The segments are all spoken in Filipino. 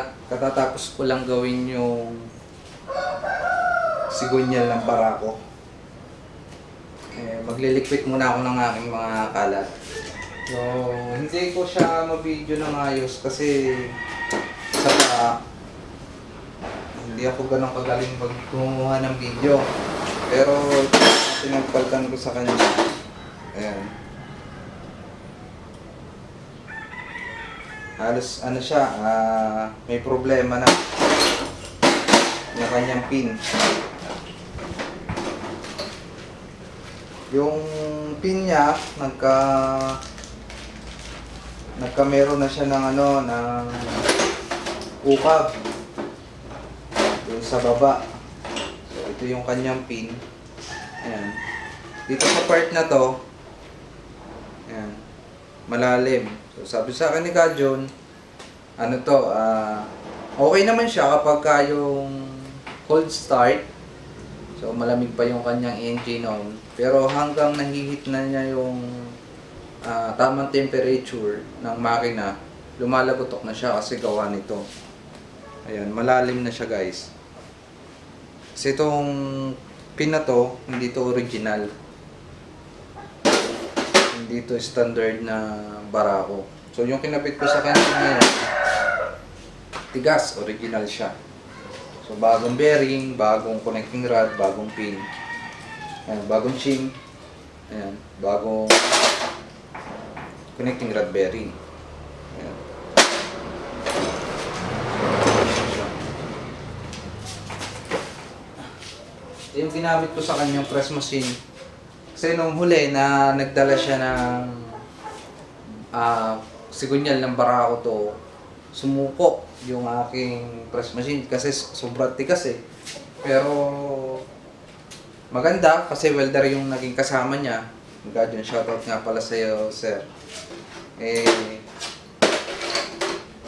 lahat, katatapos ko lang gawin yung sigunyal ng Barako. Magliliquid muna ako ng aking mga kalat. So, hindi ko siya ma-video ng ayos kasi saka hindi ako ganun kagaling magkumuha ng video. Pero pinagpaltan ko sa kanya. Ayan. Halos ano siya, may problema na yung kanyang pin. Yung pin niya meron na siya ng ng ukab yung sa baba. So ito yung kanyang pin. Ayan. Dito sa part na to, ayan, malalim. So sabi sa akin ni Kajon, okay naman siya kapag yung cold start. So malamig pa yung kanyang engine on. Pero hanggang nahihit na niya yung tamang temperature ng makina, lumalagotok na siya kasi gawa nito. Ayan, malalim na siya guys. Kasi itong pin na to, hindi to original. Hindi to standard na Barako. So yung kinabit ko sa kanya ngayon, tigas, original siya. So bagong bearing, bagong connecting rod, bagong pin. Ayan, bagong shim. Ayan, bagong connecting rod bearing. Ayan. Ito yung ginamit ko sa kanyang press machine. Kasi nung huli na nagdala siya ng sigunyal ng Barako to, sumuko yung aking press machine kasi sobrang tigas eh. Pero maganda kasi welder yung naging kasama niya. Gajon, shoutout nga pala sa iyo, sir.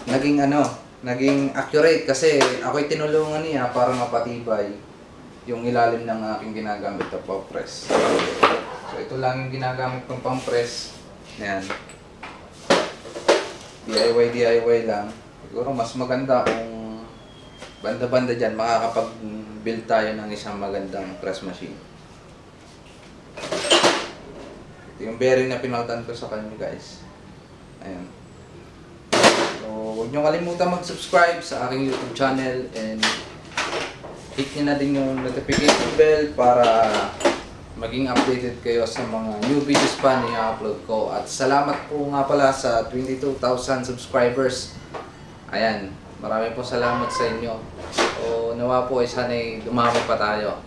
Naging accurate kasi ako'y tinulungan niya para mapatibay yung ilalim ng aking ginagamit na pang-press. So ito lang yung ginagamit kong pang-press. Ayan. DIY lang. Siguro mas maganda kung banda-banda dyan, makakapag-build tayo ng isang magandang press machine. Ito yung bearing na pinautan ko sa kanya guys. Ayan. So, huwag nyo kalimutan mag-subscribe sa aking YouTube channel and hit nyo na din yung notification bell para maging updated kayo sa mga new videos pa na i-upload ko. At salamat po nga pala sa 22,000 subscribers. Ayan, marami po salamat sa inyo. So, nawa po ay sana'y dumami pa tayo.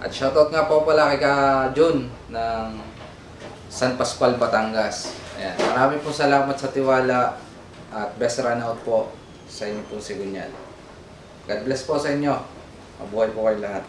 At shoutout nga po pala kay Jun ng San Pascual, Batangas. Ayan, marami po salamat sa tiwala at best run out po sa inyo po Sigunyal. God bless po sa inyo. Mabuhay po kayo lahat.